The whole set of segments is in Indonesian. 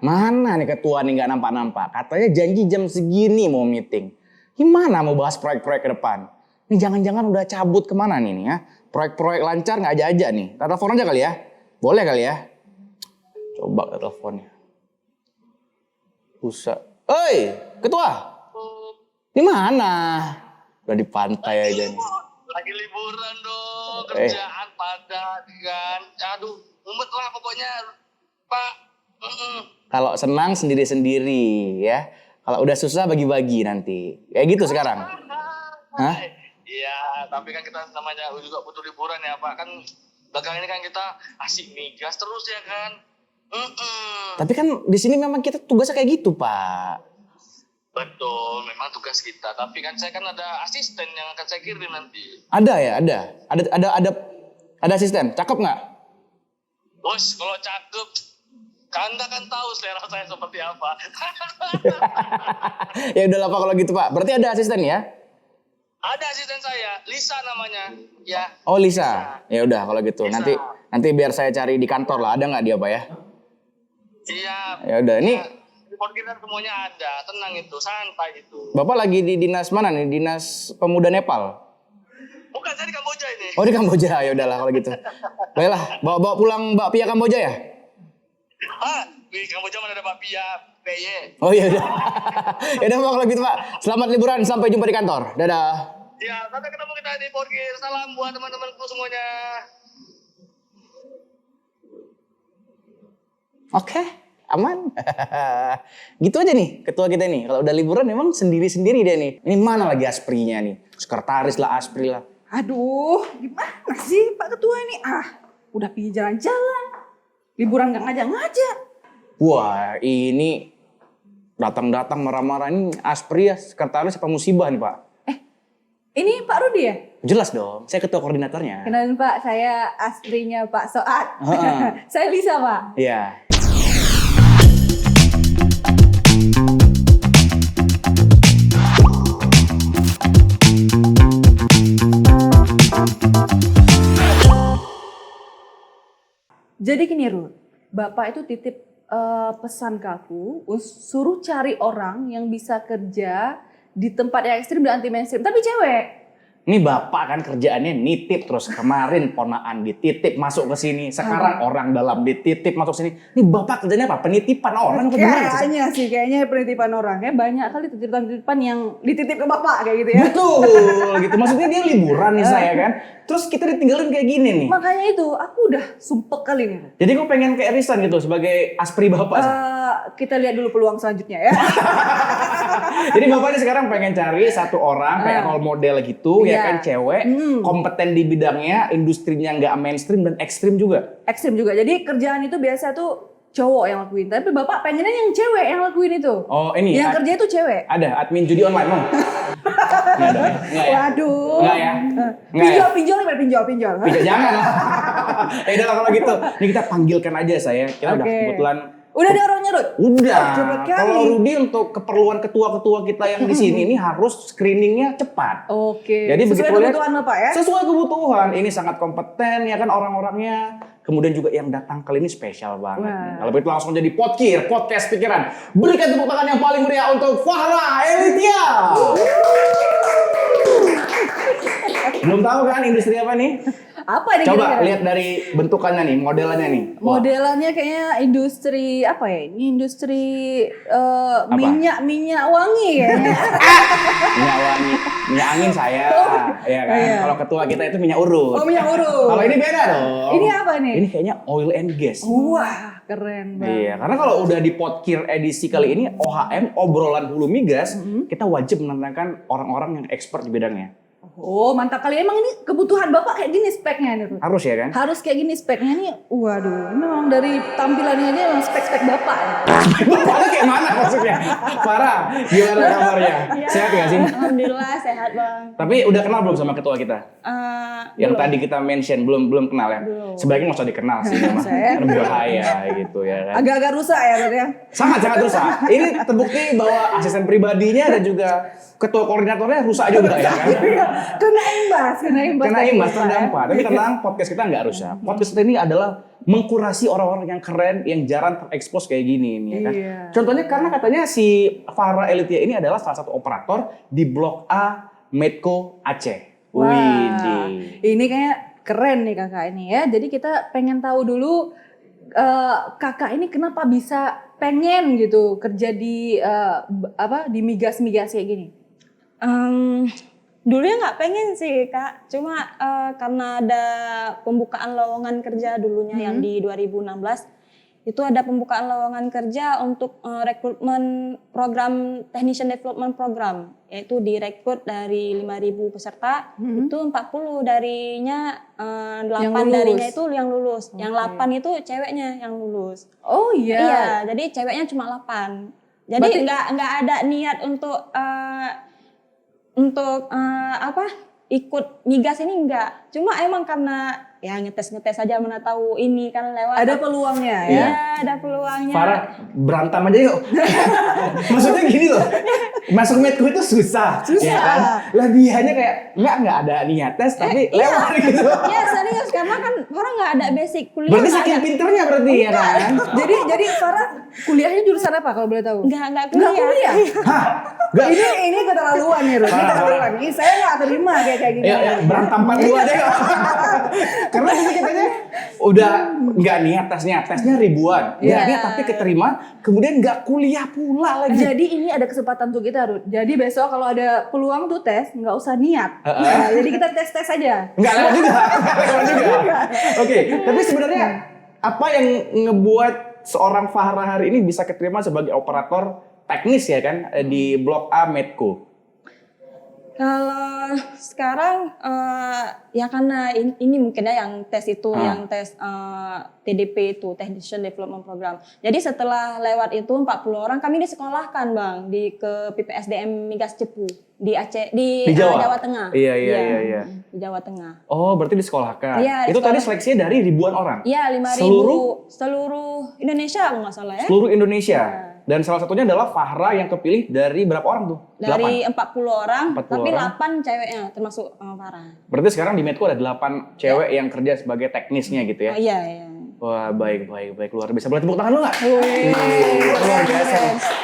Mana nih ketua nih nggak nampak-nampak. Katanya janji jam segini mau meeting. Gimana mau bahas proyek-proyek ke depan? Ini jangan-jangan udah cabut kemana nih ya? Proyek-proyek lancar nggak aja nih. Kita telepon aja kali ya? Boleh kali ya? Coba teleponnya. Buset. Oi, ketua. Di mana? Udah di pantai aja nih. Lagi liburan dong, kerjaan padat kan. Aduh, mumet lah pokoknya, Pak. Kalau senang sendiri-sendiri ya. Kalau udah susah bagi-bagi nanti. Kayak gitu sekarang. Hah? Iya, tapi kan kita namanya juga butuh liburan ya, Pak. Kan belakang ini kan kita asik migas terus ya kan. Tapi kan di sini memang kita tugasnya kayak gitu, Pak. Betul, memang tugas kita. Tapi kan saya kan ada asisten yang akan saya kirim nanti. Ada ya, ada asisten. Cakep nggak? Bos, kalau cakep, Anda kan tahu selera saya seperti apa. Ya udah lah Pak kalau gitu Pak. Berarti ada asisten ya? Ada asisten saya, Lisa namanya. Ya. Oh Lisa. Ya udah kalau gitu. Lisa. Nanti biar saya cari di kantor lah. Ada nggak dia Pak ya? Siap. Ya udah. Ini report kita semuanya ada. Tenang itu, santai itu. Bapak lagi di dinas mana nih? Dinas Pemuda Nepal. Bukan, saya di Kamboja ini. Oh di Kamboja. Ya udahlah kalau gitu. Baiklah, bawa pulang bakpia Kamboja ya? Ah, di Kamboja mana ada bakpia, PY. Oh iya udah. Ya udah Pak kalau gitu Pak. Selamat liburan, sampai jumpa di kantor. Dadah. Ya, sampai ketemu kita di Porkir. Salam buat teman-temanku semuanya. Oke, aman. Gitu aja nih ketua kita nih. Kalau udah liburan memang sendiri-sendiri dia nih. Ini mana lagi asprinya nih? Sekretaris lah, aspri lah. Aduh, gimana sih Pak Ketua ini? Udah pergi jalan-jalan. Liburan gak ngajak-ngajak. Wah, ini datang-datang marah-marah ini aspri ya, sekretaris apa musibah nih Pak? Ini Pak Rudi ya? Jelas dong, saya ketua koordinatornya. Kenalin Pak, saya asprinya Pak Soat. Saya Lisa Pak. Iya. Jadi gini Ruth, Bapak itu titip pesan ke aku, suruh cari orang yang bisa kerja di tempat yang ekstrim dan anti mainstream, tapi cewek. Ini bapak kan kerjaannya nitip terus. Kemarin ponaan dititip masuk ke sini. Sekarang orang dalam dititip masuk sini. Ini bapak kerjanya apa? Penitipan orang apa gimana sih? Kayaknya penitipan orang. Kayak banyak kali titipan-titipan yang dititip ke bapak kayak gitu ya. Betul gitu. Maksudnya dia liburan nih saya kan. Terus kita ditinggalin kayak gini nih. Makanya itu aku udah sumpek kali nih. Jadi gue pengen kayak Risan gitu sebagai aspri bapak. Kita lihat dulu peluang selanjutnya ya. Jadi bapak ini sekarang pengen cari satu orang kayak role model gitu ya kan, cewek, kompeten di bidangnya, industrinya nggak mainstream dan ekstrim juga. Ekstrim juga. Jadi kerjaan itu biasa tuh cowok yang lakuin. Tapi bapak pengennya yang cewek yang lakuin itu. Oh ini. Yang kerja itu cewek. Ada admin judi online mau? Nggak ada. Nggak ya? Waduh. Nggak ya? Pinjol. Pinjol jangan lah. Ya udah kalau gitu. Ini kita panggilkan aja saya. Kita udah kebetulan. Udah ada orangnya, Rud? Udah. Kalau Rudi untuk keperluan ketua-ketua kita yang di sini ini harus screeningnya cepat. Oke. Jadi sesuai kebutuhan Bapak ya? Sesuai kebutuhan. Ini sangat kompeten ya kan orang-orangnya. Kemudian juga yang datang kali ini spesial banget. Kalau begitu langsung jadi Podkir, podcast pikiran. Berikan tepuk tangan yang paling meriah untuk Fahra Elitia. Belum tahu kan industri apa nih? Apa nih? Coba lihat dari bentukannya nih, modelannya nih. Modelannya kayaknya industri apa ya? Ini industri minyak wangi kayaknya. Minyak wangi, minyak angin saya. Ya kan. Iya. Kalau ketua kita itu minyak urut. Oh, minyak urut. Kalau ini beda dong. Ini apa nih? Ini kayaknya oil and gas. Wah, keren banget. Iya, karena kalau udah di Podkir edisi kali ini OHM, obrolan hulu migas, kita wajib menantangkan orang-orang yang expert di bidangnya. Oh, mantap kali. Emang ini kebutuhan Bapak kayak gini speknya nih, Ruth? Harus ya kan? Harus kayak gini speknya nih. Waduh, memang dari tampilannya aja memang spek-spek Bapak. Bapaknya kayak mana maksudnya? Farah, gimana kabarnya? Sehat gak sih? Alhamdulillah sehat Bang. Tapi udah kenal belum sama ketua kita? Yang tadi kita mention belum kenal ya? Belum. Sebaiknya nggak usah dikenal sih, karena berbahaya gitu ya kan? Agak-agak rusak ya, Ruth ya? Sangat rusak. Ini terbukti bahwa asisten pribadinya dan juga ketua koordinatornya rusak juga ya kan? Kena imbas. Kena imbas terdampak. Tapi tenang, podcast kita nggak rusak. Podcast kita ini adalah mengkurasi orang-orang yang keren, yang jarang terekspos kayak gini ini ya kan. Iya. Contohnya karena katanya si Farah Elitia ini adalah salah satu operator di Blok A Medco Aceh. Wah, Widih. ini kayak keren nih kakak ini ya. Jadi kita pengen tahu dulu kakak ini kenapa bisa pengen gitu kerja di di migas kayak gini. Dulunya nggak pengen sih Kak, cuma karena ada pembukaan lowongan kerja dulunya yang di 2016, itu ada pembukaan lowongan kerja untuk rekrutmen program Technician Development Program, yaitu direkrut dari 5.000 peserta, itu 40 darinya, 8 lulus. darinya itu yang lulus, yang Oke. 8 itu ceweknya yang lulus. Oh iya. Iya, jadi ceweknya cuma 8. Jadi Berarti- nggak ada niat untuk ikut migas ini enggak. Cuma emang karena ya ngetes aja mana tahu ini kan lewat. Ada peluangnya ya. Iya, ada peluangnya. Farah, berantem aja yuk. Maksudnya gini loh, masuk Medco itu susah. Ya kan? Lah dianya kayak, nggak ada niat tes, tapi lewat gitu. Ya serius, karena kan orang nggak ada basic kuliah. Berarti nggak saking ada. pinternya berarti ya kan? Jadi Farah kuliahnya jurusan apa kalau boleh tahu? Nggak Nggak kuliah. kuliah. Hah? Nggak? Ini keterlaluan nih, Ruth. Ini Parah, keterlaluan. Ini saya nggak terima kayak gini. Ya, berantem 42 deh. Karena ini katanya udah nggak niat tesnya ribuan. Nggak Iya. niat tapi keterima, kemudian nggak kuliah pula lagi. Jadi ini ada kesempatan untuk kita, Ruth. Jadi besok kalau ada peluang tuh tes, nggak usah niat. Nah, jadi kita tes aja. Nggak lewat juga. Nggak lewat juga. Oke, tapi sebenarnya apa yang ngebuat seorang Farah hari ini bisa keterima sebagai operator teknis ya kan di Blok A Medco? Kalau sekarang ya karena ini mungkin ya yang tes itu, yang tes TDP itu, Technician Development Program. Jadi setelah lewat itu 40 orang kami disekolahkan Bang ke PPSDM Migas Cepu di Aceh di Jawa Tengah. Iya. Di Jawa Tengah. Oh, berarti disekolahkan. Iya, Itu tadi disekolah. seleksinya dari ribuan orang. Iya, 5.000 seluruh Indonesia kalau nggak salah ya. Seluruh Indonesia. Dan salah satunya adalah Farah yang kepilih dari berapa orang tuh? Dari 8. 40 orang, 40 tapi orang. 8 ceweknya termasuk Farah. Berarti sekarang di Medco ada 8 cewek yang kerja sebagai teknisnya gitu ya. Iya. Wah, baik. Luar biasa. Boleh tepuk tangan lu nggak? Luar biasa.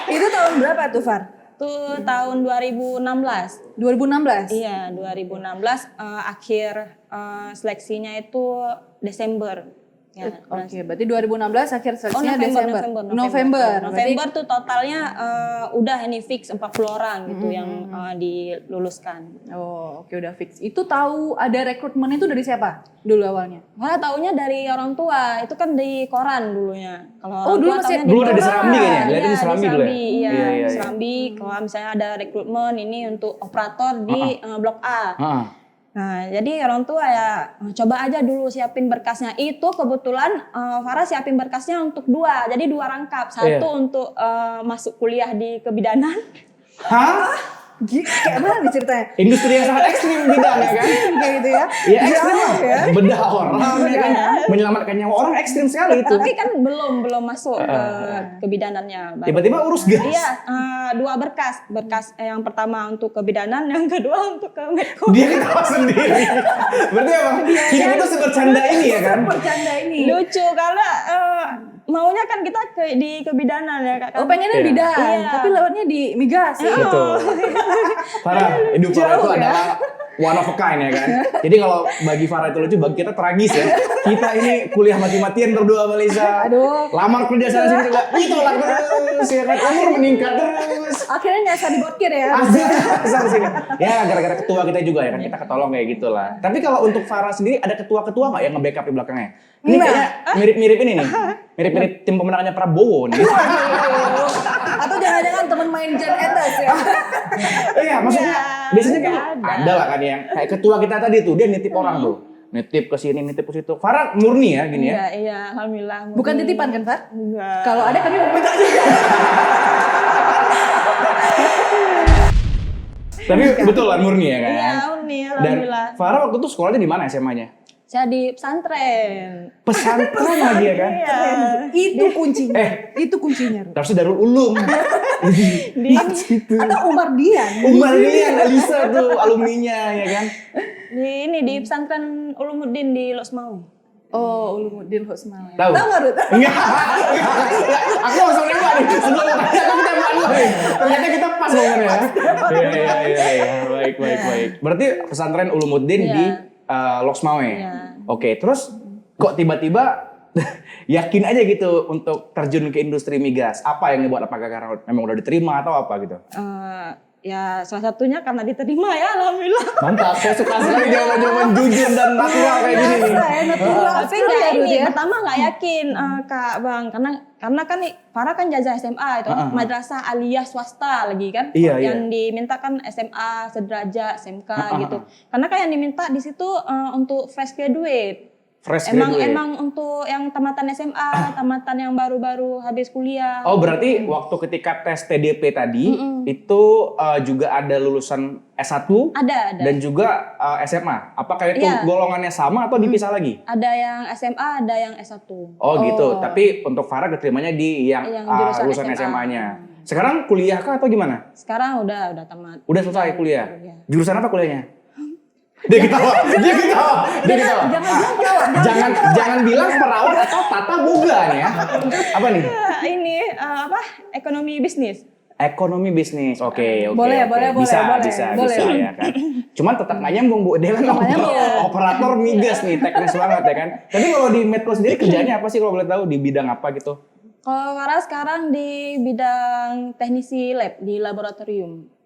Itu tahun berapa tuh, Far? Itu tahun 2016. 2016? Iya, 2016 akhir seleksinya itu Desember. Ya, Oke, berarti 2016 akhir seleksinya November. November. November tuh totalnya udah ini fix 40 orang gitu yang diluluskan. Oh, oke udah fix. Itu tahu ada rekrutmen itu dari siapa dulu awalnya? Malah taunya dari orang tua, itu kan di koran dulunya. Kalau Oh, orang dulu tua masih- taunya Dulu ada di koran. Serambi kayaknya. Lihatnya di Iya, Serambi dulu ya? Iya, Iya. di Serambi. Kalau misalnya ada rekrutmen ini untuk operator di Blok A. Heeh. Nah, jadi orang tua ya coba aja dulu siapin berkasnya. Itu kebetulan Farah siapin berkasnya untuk 2, jadi 2 rangkap. Satu untuk masuk kuliah di kebidanan. Hah? Kayak mana nih ceritanya? Industri yang sangat ekstrim bidang ya kan? Kayak gitu ya? Iya ekstrim Jauh lah. ya? Bedah orang ya kan? Menyelamatkan nyawa orang ekstrim sekali itu. Tapi kan belum masuk ke kebidanannya. Baru. Tiba-tiba urus gas. Iya, 2 berkas. Berkas yang pertama untuk kebidanan, yang kedua untuk ke Medco. Dia ketawa sendiri. Berarti emang hidup itu sebercanda ini ya kan? Bercanda ini. Lucu karena maunya kan kita di kebidanan ya Kak. Oh, pengennya Iya. bidan, Iya. tapi lewatnya di migas ya? Betul. Farah, hidup Farah itu Jauh ya? adalah one of a kind ya kan. Jadi kalau bagi Farah itu lucu, bagi kita tragis ya. Kita ini kuliah mati-matian berdua sama Lisa. Aduh. Lamar kerja sana sini juga ditolak terus ya kan. Umur meningkat terus. Akhirnya nyasar di botkir ya? Asal sini. Ya gara-gara ketua kita juga ya kan, kita ketolong kayak gitulah. Tapi kalau untuk Farah sendiri ada ketua-ketua nggak yang nge-backup di belakangnya? Ini Enggak. kayaknya mirip-mirip ini nih. Mirip-mirip tim pemenangannya Prabowo nih. Atau jangan-jangan teman main Jan Etes ya? Iya, maksudnya biasanya kan nggak ada lah kan yang kayak ketua kita tadi tuh, dia nitip orang tuh. Nitip ke sini, nitip ke situ. Farah murni ya gini ya. Iya, alhamdulillah. Bukan titipan kan, Far? Enggak. Kalau ada kami mau minta juga. Tapi betul lah murni ya kan. Iya, murni, Dan alhamdulillah. Farah waktu itu sekolahnya di mana SMA-nya? Saya di pesantren. Pesantren lagi ya kan. Iya. Itu kuncinya. Itu kuncinya, Ruth. Harusnya Darul Ulum. Di Atau Umar Dian. Umar Lilian, Alisa tuh alumninya ya kan. di pesantren Ulumuddin di Losmau. Oh, Ulumuddin Husmail. Tahu? Tahu nggak, Rut? Enggak. Aku langsung nembak nih. Sebelum tanya aku tembakan lu nih. Ternyata kita pas momennya ya. Iya. Baik. Berarti pesantren Ulumuddin Iya. di Loksmawe. Iya. Oke, terus kok tiba-tiba yakin aja gitu untuk terjun ke industri migas? Apa yang ngebuat, apakah karena memang udah diterima atau apa gitu? Ya salah satunya karena diterima ya, alhamdulillah. Mantap, saya suka sekali jawaban-jawaban jujur dan natural kayak gini nih. Tapi nggak ini, pertama nggak yakin Kak Bang, karena kan Farah kan jajah SMA itu, madrasah aliyah swasta lagi kan, yang diminta kan SMA sederajat SMK gitu. Karena kan yang diminta di situ untuk fresh graduate. Emang untuk yang tamatan SMA, tamatan yang baru-baru habis kuliah. Oh, berarti waktu ketika tes TDP tadi itu juga ada lulusan S1 ada. Dan juga SMA. Apakah itu golongannya sama atau dipisah lagi? Ada yang SMA, ada yang S1. Oh, gitu. Tapi untuk Farah keterimanya di yang lulusan SMA-nya. Sekarang kuliah kah atau gimana? Sekarang udah tamat. Udah selesai kuliah. Jurusan apa kuliahnya? Dia ketawa. Jangan bilang perawat atau tata boga nih ya. Apa nih? Ini ekonomi bisnis. Ekonomi bisnis, oke. Boleh. Bisa ya kan. Cuman tetap nggak nyambung Bu, dia kan operator migas nih, teknis banget ya kan. Tapi kalau di Medco sendiri kerjanya apa sih kalau boleh tahu, di bidang apa gitu? Kalau Farah sekarang di bidang teknisi lab di laboratorium.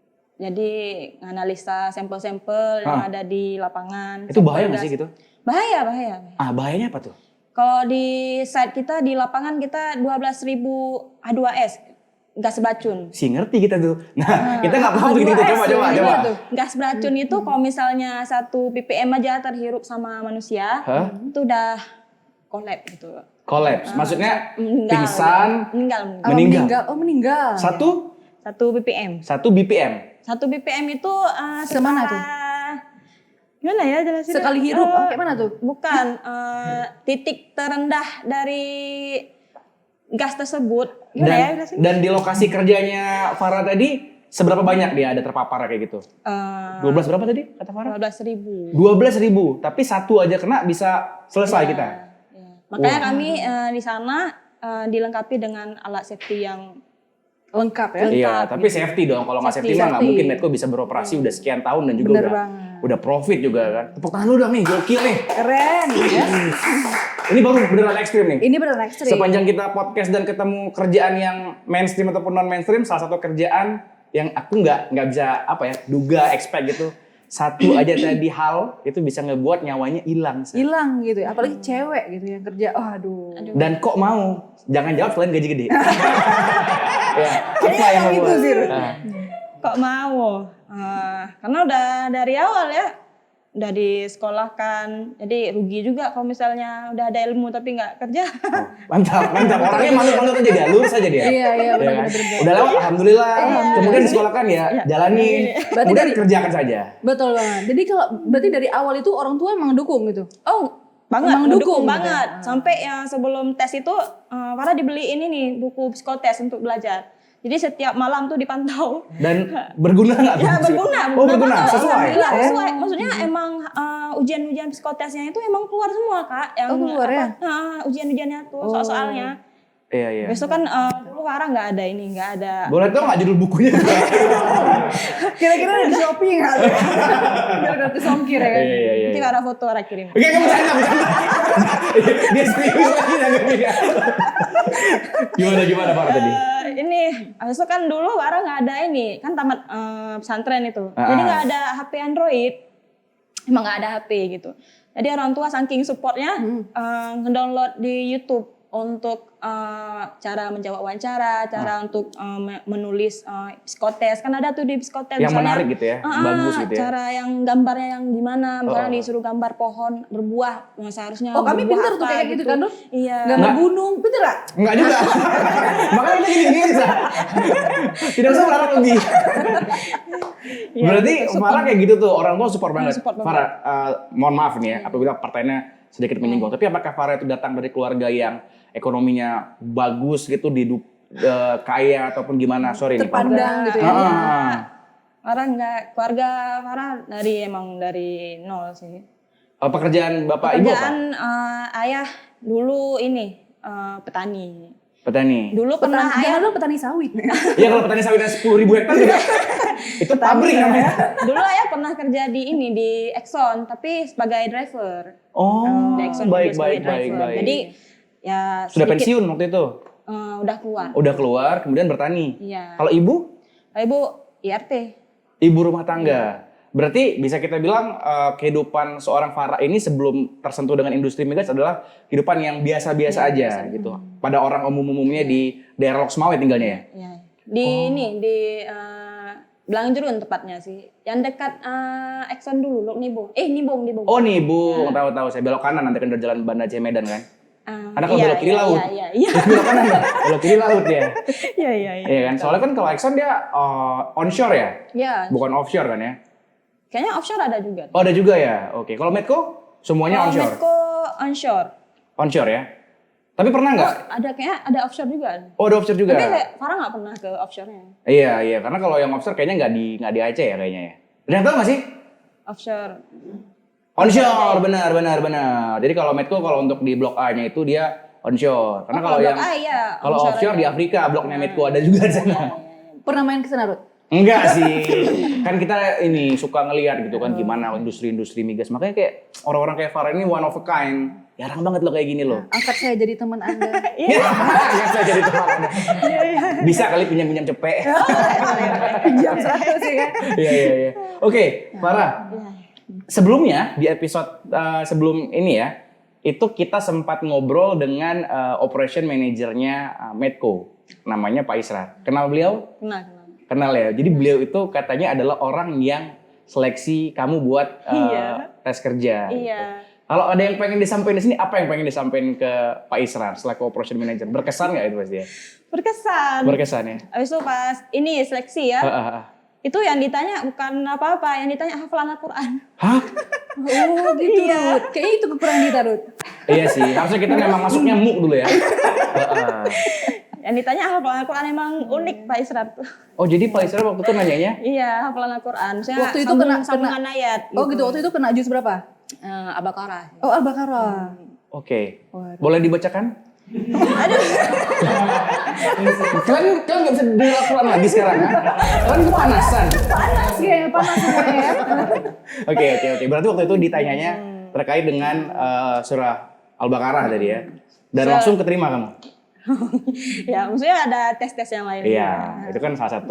Jadi analisa sampel-sampel yang ada di lapangan. Itu bahaya nggak sih gitu? Bahaya. Bahayanya apa tuh? Kalau di site kita di lapangan kita 12.000 H2S, gas beracun. Si ngerti kita tuh. Nah, kita nggak paham begitu. Coba. Gas beracun itu kalau misalnya 1 ppm aja terhirup sama manusia, itu udah collapse gitu. Collapse, maksudnya Meninggal. pingsan, meninggal. Oh, meninggal. 1 BPM. 1 BPM. 1 BPM itu Semana tuh? Gimana ya jelasin? Sekali hirup, kayak mana tuh? Bukan, titik terendah dari gas tersebut. Gimana ya jelasin? Dan di lokasi kerjanya Farah tadi, seberapa banyak dia ada terpapar kayak gitu? 12 berapa tadi kata Farah? 12.000. 12.000, tapi satu aja kena bisa selesai kita. Ya. Makanya kami di sana dilengkapi dengan alat safety yang Lengkap ya? Iya, tapi safety dong. Kalau nggak safety mah nggak mungkin Medco bisa beroperasi udah sekian tahun dan juga udah profit juga kan. Tepuk tangan lu dong nih, gokil nih. Keren ya. Ini baru beneran ekstrim nih. Ini beneran ekstrim. Sepanjang kita podcast dan ketemu kerjaan yang mainstream ataupun non mainstream, salah satu kerjaan yang aku nggak bisa duga, expect gitu. Satu aja tadi hal itu bisa ngebuat nyawanya hilang. Hilang gitu ya, apalagi cewek gitu yang kerja. Aduh. Dan kok mau? Jangan jawab selain gaji gede. Ya, apa yang itu membuat? sih. kok mau? Karena udah dari awal ya, udah disekolahkan, jadi rugi juga kalau misalnya udah ada ilmu tapi nggak kerja. Mantap. Orangnya manut-manut aja dia, lurus aja dia. Iya, benar. Udah lewat, alhamdulillah. Kemudian disekolahkan ya, jalanin. Kemudian kerjakan saja. Betul banget. Jadi berarti dari awal itu orang tua emang dukung gitu? Oh, banget, Emang mendukung dukung banget. gitu. Sampai yang sebelum tes itu, Farah dibeliin ini buku psikotes untuk belajar. Jadi setiap malam tuh dipantau. Dan berguna nggak? Ya berguna. Oh berguna, banget. sesuai. Iya, sesuai. Maksudnya emang ujian-ujian psikotesnya itu emang keluar semua Kak. Yang keluar ya? Ujian-ujiannya tuh, soal-soalnya. Iya. Besok kan dulu Farah nggak ada. Boleh tau nggak judul bukunya? Kira-kira di Shopee nggak? Biar gratis ongkir ya kan? Iya. Nanti Farah foto Farah kirim. Oke, kamu bercanda. Dia serius lagi nanggepinnya. Gimana Farah tadi? Ini besok kan dulu Farah nggak ada ini, kan tamat pesantren itu. Jadi nggak ada HP Android. Emang nggak ada HP gitu. Jadi orang tua saking supportnya ngedownload di YouTube untuk cara menjawab wawancara, cara untuk menulis psikotes. Kan ada tuh di psikotes Yang misalnya, menarik gitu ya, bagus gitu ya. Cara yang gambarnya yang gimana, misalnya disuruh gambar pohon berbuah, seharusnya Oh kami berbuah pintar tuh apa kayak gitu kan Dok? Iya. Gambar gunung, pintar gak? Enggak juga. Makanya kita gini bisa. Tidak usah berharap lebih. Iya, Berarti Farah kayak gitu tuh, orang tua support banget. Support banget. Farah, mohon maaf nih ya, apabila partainya sedikit menyinggung. Tapi apakah Farah itu datang dari keluarga yang ekonominya bagus gitu, kaya ataupun gimana? Sorry nih. Terpandang gitu ya. Ah. Farah enggak, keluarga Farah dari nol sih. Pekerjaan bapak ibu apa? Pekerjaan ayah dulu ini petani. Petani. Dulu pernah Petani, ayah jangan lo petani sawit. Iya kalau petani sawitnya 10.000 hektar juga. Itu pabrik namanya. dulu ayah pernah kerja di Exxon tapi sebagai driver. Oh, Di Exxon baik, juga sebagai baik, baik, driver. baik. Jadi ya Sudah sedikit, pensiun waktu itu? udah keluar. Udah keluar, kemudian bertani. Iya. Kalau ibu? Ibu IRT. Ibu rumah tangga. Berarti bisa kita bilang kehidupan seorang Farah ini sebelum tersentuh dengan industri migas adalah kehidupan yang biasa-biasa aja gitu. Pada orang umum-umumnya di daerah Loksmawe tinggalnya ya? Iya. Di Belang Jerun tepatnya sih. Yang dekat Exxon dulu, Lok Nibong. Nibong. Oh nih Bu, tahu-tahu saya belok kanan nanti kan dari jalan Banda Aceh Medan kan? Karena kalau iya, belok kiri iya, laut. Iya. Belok kanan belok kiri laut ya. Iya. Iya kan? Soalnya kan kalau Exxon dia onshore ya? Iya. Bukan offshore kan ya? Kayaknya offshore ada juga. Oh ada juga ya? Oke. Kalau Medco semuanya onshore? Medco onshore. Onshore ya? Tapi pernah nggak? Kayaknya ada offshore juga. Oh ada offshore juga? Tapi Farah nggak pernah ke offshore-nya. Iya. Karena kalau yang offshore kayaknya nggak di Aceh ya kayaknya ya. Ada yang tahu nggak sih? Offshore. Onshore, benar. Jadi kalau Medco kalau untuk di Blok A-nya itu dia onshore. Karena kalau yang kalau offshore di Afrika, bloknya Medco ada juga di sana. Pernah main ke sana, Ruth? Enggak sih. Kan kita ini suka ngelihat gitu kan gimana industri-industri migas. Makanya kayak orang-orang kayak Farah ini one of a kind. Jarang banget loh kayak gini loh. Angkat saya jadi teman Anda. Ya, saya jadi teman Anda. Bisa kali pinjam-pinjam cepet. Jam 100 sih kan. Iya. Oke, Farah. Sebelumnya di episode sebelum ini ya, itu kita sempat ngobrol dengan operation manajernya Medco. Namanya Pak Israr. Kenal beliau? Kenal ya. Jadi beliau itu katanya adalah orang yang seleksi kamu buat tes kerja. Iya. Kalau ada yang pengen disampaikan di sini, apa yang pengen disampaikan ke Pak Israr selaku operation manager? Berkesan nggak itu pasti ya? Berkesan ya. Habis itu pas ini seleksi ya. Itu yang ditanya bukan apa-apa, yang ditanya hafalan Al-Quran. Hah? Oh gitu, Ruth. Kayaknya itu kekurangan kita, Ruth. Iya sih, harusnya kita memang masuknya MUK dulu ya. Yang ditanya hafalan Al-Quran emang unik Pak Israr tuh. Oh jadi Pak Israr waktu itu nanyanya? Iya, hafalan Al-Quran. Waktu itu sambungan ayat. Oh gitu, waktu itu kena juz berapa? Al-Baqarah. Oh Al-Baqarah. Oke. Boleh dibacakan? Kalian nggak bisa dengar Al-Quran lagi sekarang ya? Kalian kepanasan. Panas semuanya ya. Oke. Berarti waktu itu ditanyanya terkait dengan surah Al-Baqarah tadi ya. Dan langsung keterima kamu? Ya, maksudnya ada tes-tes yang lain. Iya, itu kan salah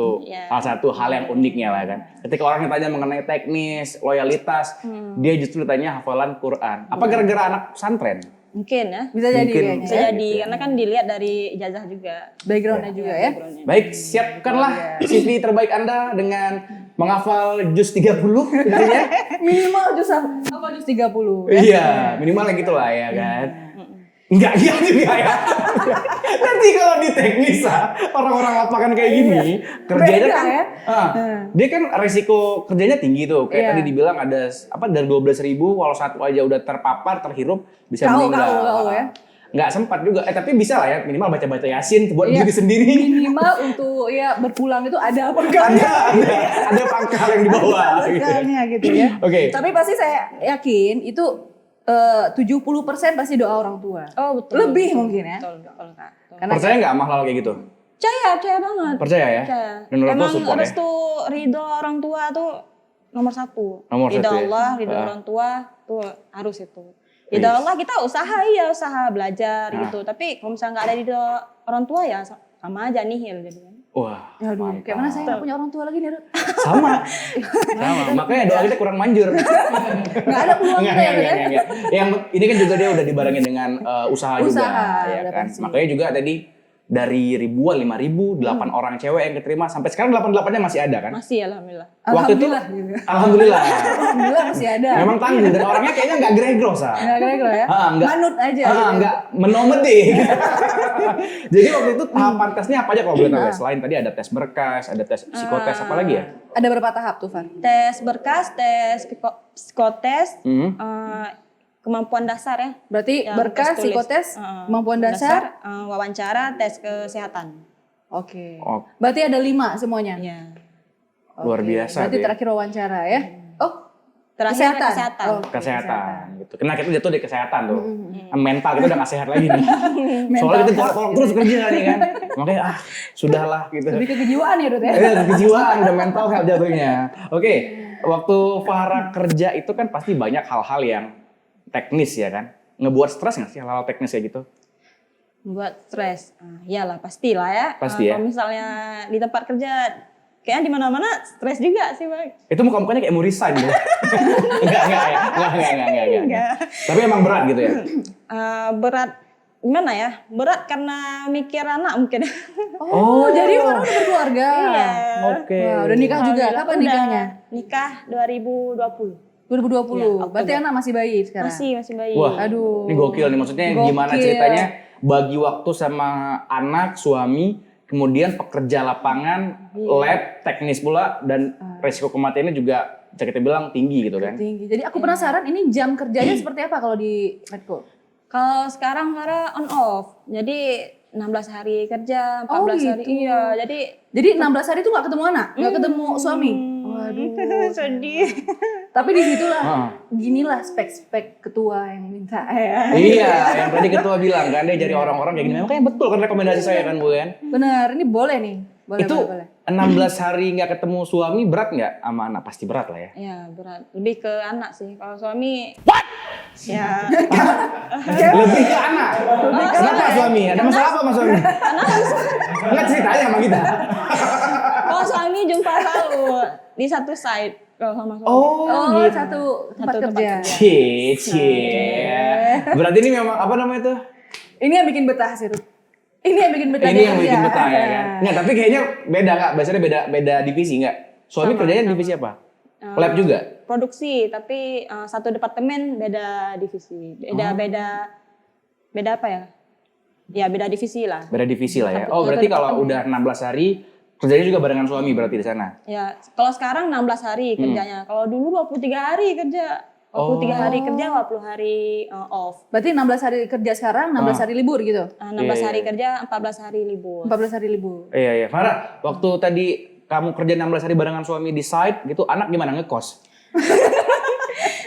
satu hal yang uniknya lah kan. Ketika orang ditanya mengenai teknis, loyalitas, dia justru ditanya hafalan Quran. Apa gara-gara anak pesantren? Mungkin ya. Bisa jadi Mungkin. kayaknya. Bisa jadi, karena kan dilihat dari ijazah juga. Backgroundnya juga ya. Baik, siapkanlah CV terbaik Anda dengan menghafal juz 30 intinya. Minimal juz apa juz 30 ya. Iya, minimal yang gitulah ya kan. Enggak juga ya. Nanti kalau di teknis orang-orang lapangan kayak gini, kerjanya Beda kan ya? dia kan resiko kerjanya tinggi tuh. Kayak tadi dibilang ada dari 12.000 walau satu aja udah terpapar, terhirup bisa meninggal. Kau ya. Nggak sempat juga. Tapi bisa lah ya minimal baca-baca Yasin buat diri sendiri. Minimal untuk ya berpulang itu ada pangkalnya. Ada pangkal yang di bawah. Pangkalnya gitu ya. Oke. Tapi pasti saya yakin itu 70% pasti doa orang tua. Oh betul. Lebih mungkin ya. Betul Kak. Karena Percaya nggak sama hal kayak gitu? Percaya banget. Percaya ya? Percaya. Dan orang tua Emang support ya? restu ridho orang tua tuh nomor satu. Nomor Ridho satu ya? Allah, ridho orang tua tuh harus itu. Ridho Allah kita usaha belajar gitu. Tapi kalau misalnya nggak ada ridho orang tua ya sama aja nihil jadi kan. Wah, aduh, kayak mana saya nggak punya orang tua lagi nih, Ruth. sama. Makanya doa kita kurang manjur. Nggak ada peluang Enggak. Yang ini kan juga dia udah dibarengin dengan usaha juga, ya udah kan. pasti. Makanya juga tadi dari ribuan, 5.000, 8 orang cewek yang keterima sampai sekarang 8-8-nya masih ada kan? Masih alhamdulillah. Waktu itu Alhamdulillah gitu. alhamdulillah. Alhamdulillah masih ada. Memang tangguh dan orangnya kayaknya nggak gregros Nggak kira-kira ya. Enggak. Manut aja. gitu. Enggak menomedi. Jadi waktu itu tahapan tesnya apa aja kalau boleh tahu ya? Selain tadi ada tes berkas, ada tes psikotes, apa lagi ya? Ada berapa tahap tuh, Far? Tes berkas, tes psikotes, Hmm. kemampuan dasar ya. Berarti Yang berkas, tes tulis. psikotes, kemampuan dasar. wawancara, tes kesehatan. Oke. Oh, Berarti ada 5 semuanya? Iya. luar Oke, biasa Berarti tuh ya. terakhir wawancara ya? Oh, Terakhir kesehatan. kesehatan. Oh, oke, Kesehatan gitu. Karena kita jatuh di kesehatan tuh. Mm-mm. Mental kita udah gak sehat lagi nih. Mental Soalnya kita health tolong gitu terus ya. kerja nih kan. Makanya sudahlah gitu. Lebih ke kejiwaan ya, Dut ya? Kejiwaan udah mental health jatuhnya. Oke, waktu Farah kerja itu kan pasti banyak hal-hal yang teknis ya kan. Ngebuat stres nggak sih hal-hal teknis kayak gitu? Buat stres. Iyalah pastilah ya. Pasti ya. Kalau misalnya di tempat kerja kayaknya di mana-mana stres juga sih, Bang. Itu muka-mukanya kayak mau resign gitu. Enggak. Tapi emang berat gitu ya? Berat gimana ya? Berat karena mikir anak mungkin. Oh, jadi orang udah berkeluarga. Iya. Oke. Wah, udah nikah juga. Alhamdulillah, Kapan udah nikahnya? Nikah 2020. 2020. Iya, Oktober. Berarti anak masih bayi sekarang? Masih bayi. Wah, Aduh. ini gokil nih. Maksudnya gimana Gokil. ceritanya bagi waktu sama anak, suami, kemudian pekerja lapangan, lab, teknis pula, dan resiko kematiannya juga bisa kita bilang tinggi gitu kan? Tinggi. Jadi aku penasaran ini jam kerjanya seperti apa kalau di Medco? Kalau sekarang Farah on off. Jadi 16 hari kerja, 14 Oh, hari. gitu. Iya, Jadi 16 hari itu nggak ketemu anak, nggak ketemu suami. Waduh. sedih. Tapi disitulah, Heeh. ginilah spek-spek ketua yang minta. Iya, yang tadi ketua bilang kan dia jadi orang-orang kayak gini. Makanya betul kan rekomendasi saya kan Bu kan? Benar, ini boleh nih. Boleh, Itu boleh. 16 hari nggak ketemu suami berat nggak sama anak? Pasti berat lah ya. Ya, berat. Lebih ke anak sih. Kalau suami ya Lebih ke anak. Kenapa suami? Ada masalah apa sama suami? Nggak ceritanya sama kita. kalau suami jumpa selalu di satu site kalau sama suami. Oh, satu tempat Satu tempat kerja. kerja. Cie. Berarti ini memang apa namanya tuh? Ini yang bikin betah sih, Ruth. Ini yang bikin betah. Ini dia yang kerja. bikin betah ya kan? Nggak, tapi kayaknya beda nggak? Biasanya beda divisi nggak? Suami kerjanya divisi apa? Lab juga? Produksi, tapi satu departemen beda divisi. Beda apa ya? Ya beda divisi lah. Beda divisi lah ya. Satu- Oh, satu berarti kalau departemen. udah 16 hari kerjanya juga barengan suami berarti di sana. Ya, kalau sekarang 16 hari kerjanya. Kalau dulu 23 hari kerja. 23 hari kerja, 20 hari off. Berarti 16 hari kerja sekarang, 16 hari libur gitu. 16 Iya, hari iya. kerja, 14 hari libur. 14 hari libur. Iya, iya. Farah, waktu tadi kamu kerja 16 hari barengan suami di site gitu, anak gimana ngekos?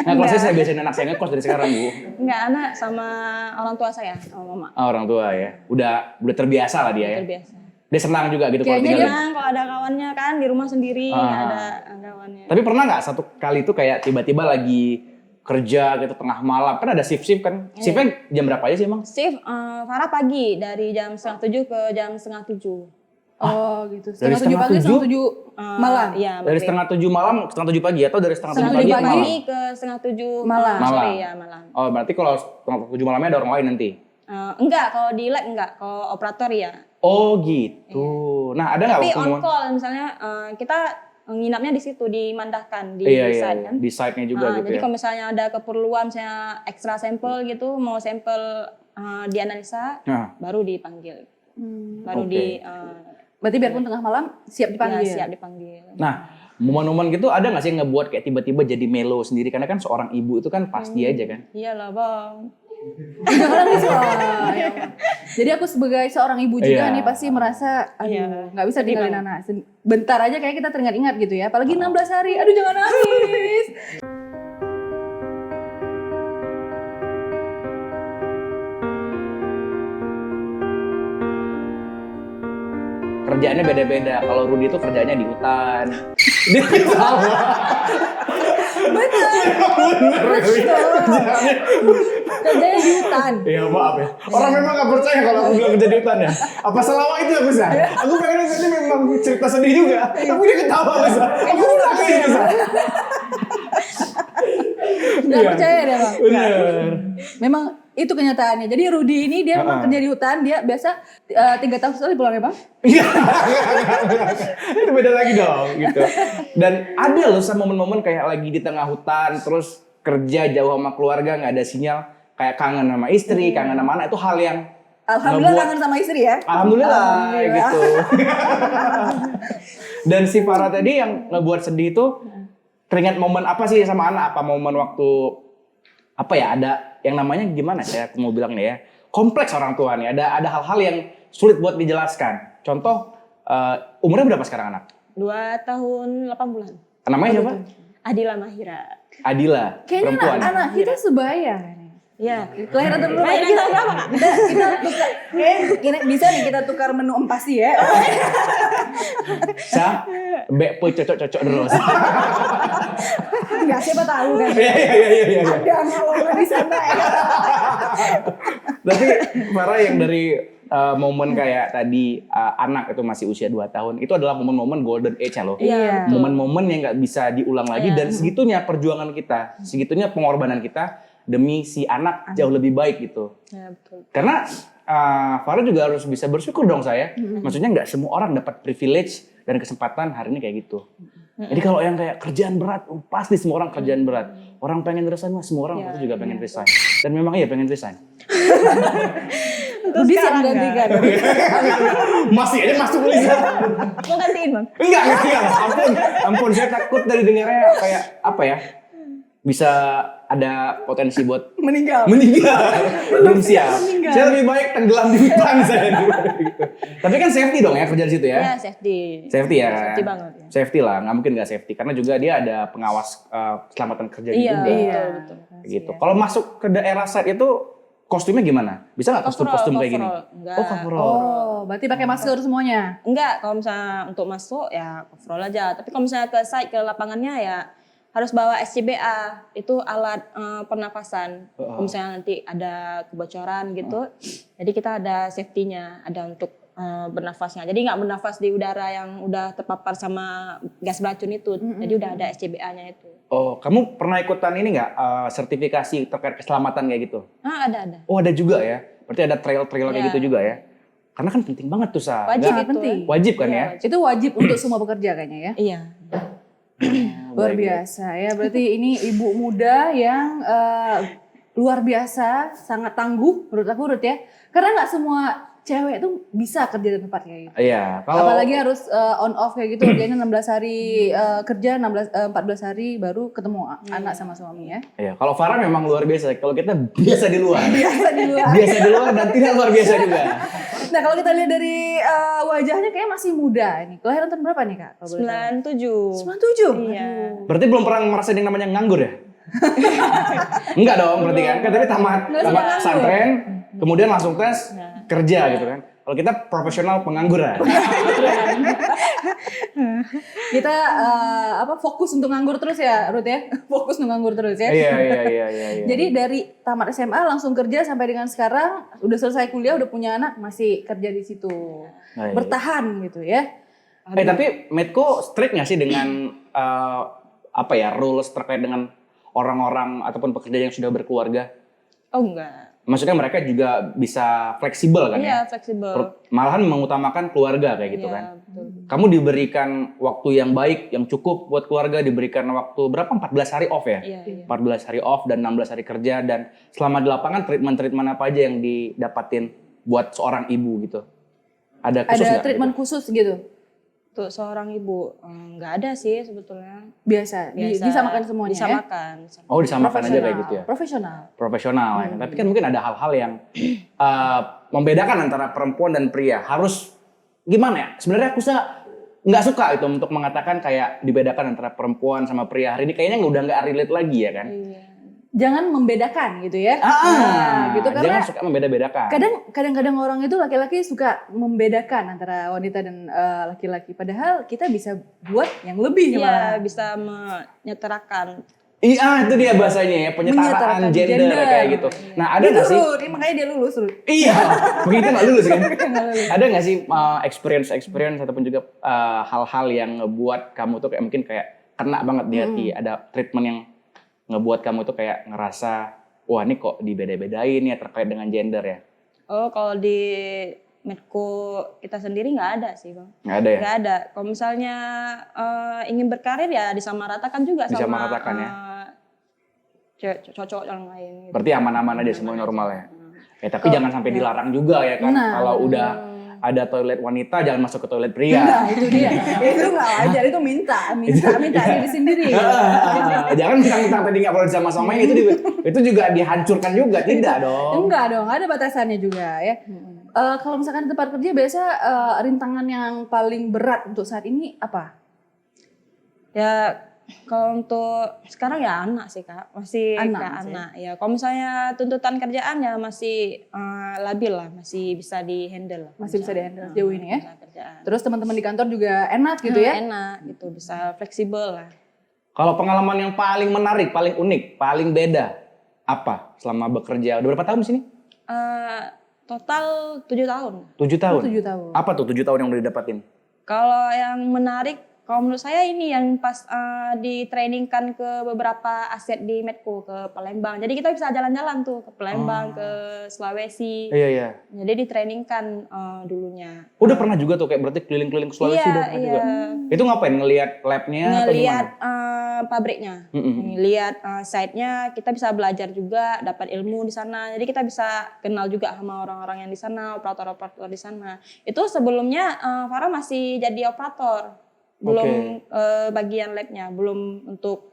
Nah, kalau saya biasain anak saya ngekos dari sekarang, Bu. Enggak, anak sama orang tua saya, sama mama. Ah, orang tua ya. Udah terbiasa lah dia ya. Terbiasa. Dia senang juga gitu kalau Kayaknya tinggal. Senang kalau ada kawannya kan di rumah sendiri, nggak ada kawannya. Tapi pernah nggak satu kali itu kayak tiba-tiba lagi kerja gitu tengah malam, kan ada shift kan? Shiftnya jam berapa aja sih emang? Shift Farah pagi dari jam 6:30 ke jam 6:30. Oh gitu. Dari Setengah 7 pagi, setengah setengah 7 malam. Iya, Dari setengah 7 malam, setengah 7 pagi atau dari setengah 7 Setengah pagi tujuh ke pagi. malam? ke setengah 7 Malam. sore ya malam. Oh, berarti kalau setengah 7 malamnya ada orang lain nanti? Enggak, kalau di lab enggak, kalau operator ya. Oh gitu. Nah, ada nggak Tapi waktu on call misalnya kita nginapnya di situ dimandahkan di Iya, site kan. di site-nya juga gitu Jadi ya. kalau misalnya ada keperluan misalnya ekstra sampel gitu, mau sampel dianalisa, Nah, baru dipanggil. Baru Oke. di Berarti biarpun tengah malam siap dipanggil. ya, siap dipanggil. nah, momen-momen gitu ada nggak sih yang ngebuat kayak tiba-tiba jadi melo sendiri? Karena kan seorang ibu itu kan pasti aja kan. Iyalah, Bang. Jangan nangis loh. Ya Allah. Jadi aku sebagai seorang ibu juga Iya. nih pasti merasa Iya. aduh nggak bisa Sedih tinggalin anak. Bentar aja kayak kita teringat-ingat gitu ya. Apalagi 16 hari. Aduh jangan nangis. Kerjaannya beda-beda. Kalau Rudy itu kerjanya di hutan. Dia ketawa. Bener. Kerjanya di hutan. Iya maaf ya. Orang memang gak percaya kalau aku bilang kerja di hutan ya. Apa selama itu ya Bisa? Aku pengen tadi memang cerita sedih juga. Tapi dia ketawa Bisa. Aku bilang kayak Bisa. Gak percaya dia bang. Bener. Memang itu kenyataannya. Jadi Rudy ini dia memang kerja di hutan. Dia biasa 3 tahun sekali pulang ya bang. Iya. Itu beda lagi dong gitu. Dan ada loh sama momen-momen kayak lagi di tengah hutan terus kerja jauh sama keluarga nggak ada sinyal kayak kangen sama istri, kangen sama anak itu hal yang Alhamdulillah ngebuat- kangen sama istri ya. Alhamdulillah, Alhamdulillah. gitu. Dan si Farah tadi yang ngebuat sedih itu teringat momen apa sih sama anak? Apa momen waktu apa ya ada yang namanya gimana saya aku mau bilangnya ya kompleks orang tua nih. Ada hal-hal yang sulit buat dijelaskan. Contoh, umurnya berapa sekarang anak? 2 tahun 8 bulan. Namanya siapa? Adila Mahira. Adila, Kayaknya perempuan. anak kita sebaya. Ya. Kelahiran tahun berapa? Kelahiran tahun berapa, Kak? Kita tukar. Bisa nih kita tukar menu empasi ya. Sa, Bepo cocok-cocok terus. Enggak, siapa tahu kan. Iya. Ada ngalor di sana ya. Tapi Farah yang dari momen kayak tadi anak itu masih usia 2 tahun, itu adalah momen-momen golden age-nya loh. Iya. Momen-momen yang nggak bisa diulang lagi dan segitunya perjuangan kita, segitunya pengorbanan kita demi si anak jauh lebih baik gitu. Ya, betul. Karena Farah juga harus bisa bersyukur dong saya. Maksudnya nggak semua orang dapat privilege dan kesempatan hari ini kayak gitu. Jadi kalau yang kayak kerjaan berat, pasti semua orang kerjaan berat. Orang pengen resign, semua orang pasti juga pengen resign. Dan memang iya pengen resign. Rudi siap menggantikan. Masih aja masuk Lisa. Mau gantiin, Bang? Enggak. Ampun, saya takut dari dengarnya kayak apa ya? Bisa ada potensi buat Meninggal. belum siap. Saya lebih baik tenggelam di hutan saya dulu gitu. Tapi kan safety dong ya kerja di situ ya. Ya, safety. Safety ya. Safety banget. Ya. Safety lah, nggak mungkin nggak safety karena juga dia ada pengawas keselamatan kerja juga. Iya, betul. Gitu. Kalau masuk ke daerah site itu kostumnya gimana? Bisa nggak kostum kayak gini? Enggak. Oh, coverall. Oh, berarti pakai masker semuanya. Enggak, kalau misalnya untuk masuk ya coverall aja. Tapi kalau misalnya ke site, ke lapangannya ya harus bawa SCBA. Itu alat pernafasan. Kalau misalnya nanti ada kebocoran gitu. Jadi kita ada safety-nya, ada untuk bernafasnya. Jadi nggak bernafas di udara yang udah terpapar sama gas beracun itu. Jadi udah ada SCBA-nya itu. Oh, kamu pernah ikutan ini nggak sertifikasi terkait keselamatan kayak gitu? Ah, ada. Oh, ada juga ya. Berarti ada trail-trail kayak Iya. gitu juga ya. Karena kan penting banget tuh, Sa. Wajib Nggak- Sangat penting. Wajib kan Iya, ya? Itu wajib untuk semua pekerja kayaknya ya. Iya. Luar biasa ya. Berarti ini ibu muda yang luar biasa, sangat tangguh menurut aku Ruth ya. Karena nggak semua cewek tuh bisa kerja di tempat kayak gitu. Iya, kalau Apalagi harus on off kayak gitu, kerjanya 16 hari kerja, 14 hari baru ketemu anak sama suami ya. iya, kalau Farah memang luar biasa. Kalau kita biasa di luar. Biasa di luar. Biasa di luar dan tidak luar biasa juga. Nah kalau kita lihat dari wajahnya kayak masih muda ini. Kelahiran tahun berapa nih Kak? Kalau boleh tahu? 97. 97? Iya. Berarti belum pernah merasa yang namanya nganggur ya? Enggak dong, berarti kan? Kan tadi tamat pesantren, kemudian langsung tes kerja gitu kan. Kalau kita profesional pengangguran. Kita fokus untuk nganggur terus ya Ruth ya? Fokus untuk nganggur terus ya? Iya. Jadi dari tamat SMA langsung kerja sampai dengan sekarang udah selesai kuliah, udah punya anak, masih kerja di situ. Iya. Bertahan gitu ya. Tapi Medco strict nggak sih dengan rules terkait dengan orang-orang ataupun pekerja yang sudah berkeluarga? Oh enggak. Maksudnya mereka juga bisa fleksibel kan ya? Iya, fleksibel. Malahan mengutamakan keluarga kayak gitu Iya, kan? betul. Kamu diberikan waktu yang baik, yang cukup buat keluarga, diberikan waktu berapa? 14 hari off ya? Iya. 14 hari off dan 16 hari kerja, dan selama di lapangan treatment-treatment apa aja yang didapatin buat seorang ibu gitu? Ada khusus Ada nggak treatment gitu? khusus gitu? Untuk seorang ibu enggak ada sih sebetulnya. Biasa, disamakan semuanya ya? Disamakan. Oh, disamakan aja kayak gitu ya? Profesional ya. Tapi kan mungkin ada hal-hal yang membedakan antara perempuan dan pria. Harus gimana ya? Sebenarnya aku nggak suka itu untuk mengatakan kayak dibedakan antara perempuan sama pria. Hari ini kayaknya udah nggak relate lagi ya kan? Iya. Jangan membedakan gitu ya. Nah, gitu karena jangan suka membeda-bedakan. kadang-kadang orang itu laki-laki suka membedakan antara wanita dan laki-laki. Padahal kita bisa buat yang lebih Iya, malah. bisa menyetarakan. Iya, itu dia bahasanya ya, penyetaraan Menyetarakan gender gender. kayak gitu. Nah, ada Gitu nggak sih? Ruth, makanya dia lulus Ruth. Iya, begitu nggak lulus kan? Ada nggak sih experience ataupun juga hal-hal yang ngebuat kamu tuh kayak mungkin kayak kena banget di hati? Ada treatment yang ngebuat kamu tuh kayak ngerasa, wah ini kok dibeda-bedain ya terkait dengan gender ya? Oh, kalau di Medco kita sendiri nggak ada sih, Bang. Nggak ada ya? Nggak ada. Kalau misalnya ingin berkarir ya disamaratakan juga sama Disamaratakan ya? cowok yang lain. Gitu. Berarti aman-aman aja semuanya normal ya? Tapi jangan sampai dilarang juga ya kan? Nah. Kalau udah ada toilet wanita, jangan masuk ke toilet pria. Nah, itu dia. Itu nggak wajar, itu minta diri sendiri. Jangan mentang-mentang tadi nggak boleh sama-samain, itu juga dihancurkan juga, tidak dong. Enggak dong, ada batasannya juga ya. Kalau misalkan di tempat kerja biasa rintangan yang paling berat untuk saat ini apa? Ya kalau untuk sekarang ya anak sih Kak, masih Anak ke sih. anak ya. Kalau misalnya tuntutan kerjaan ya masih labil lah, masih bisa dihandle lah. Masih bisa dihandle sejauh ini ya? Bisa kerjaan. Terus teman-teman di kantor juga enak gitu ya? Enak gitu, bisa fleksibel lah. Kalau pengalaman yang paling menarik, paling unik, paling beda, apa selama bekerja? Udah berapa tahun di sini? Total 7 tahun. 7 tahun. 7 tahun. Apa tuh 7 tahun yang udah didapatin? Kalau yang menarik, kalau menurut saya ini yang pas ditrainingkan ke beberapa aset di Medco ke Palembang. Jadi kita bisa jalan-jalan tuh ke Palembang, ke Sulawesi. Iya. Jadi ditrainingkan dulunya. Udah pernah juga tuh kayak berarti keliling-keliling ke Sulawesi udah pernah juga. Itu ngapain? Ngelihat labnya atau Ngelihat gimana? pabriknya, lihat site-nya, kita bisa belajar juga, dapat ilmu di sana. Jadi kita bisa kenal juga sama orang-orang yang di sana, operator-operator di sana. Itu sebelumnya Farah masih jadi operator. Belum bagian labnya, belum untuk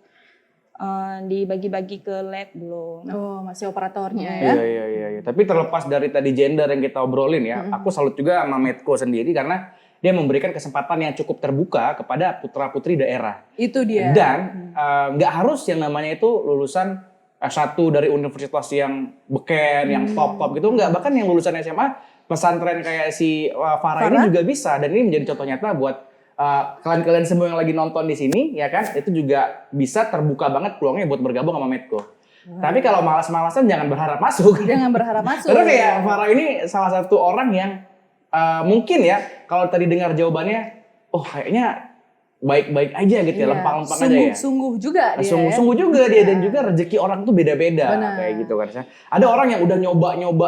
dibagi-bagi ke lab, belum. Oh, masih operatornya ya? Iya. Tapi terlepas dari tadi gender yang kita obrolin ya, aku salut juga sama Medco sendiri karena dia memberikan kesempatan yang cukup terbuka kepada putra-putri daerah. Itu dia. Dan nggak harus yang namanya itu lulusan S1 dari universitas yang beken, yang top gitu, nggak. Bahkan yang lulusan SMA, pesantren kayak si Farah ini juga bisa. Dan ini menjadi contoh nyata buat kalian-kalian semua yang lagi nonton di sini, ya kan, itu juga bisa terbuka banget peluangnya buat bergabung sama Medco. Tapi kalau malas-malasan jangan berharap masuk. Jangan berharap masuk. Karena kayak Farah ini salah satu orang yang mungkin ya, kalau tadi dengar jawabannya, oh kayaknya baik-baik aja gitu ya, lempang-lempang aja ya. Sungguh juga dia. Sungguh juga dia, dan juga rezeki orang tuh beda-beda kayak gitu kan. Ada orang yang udah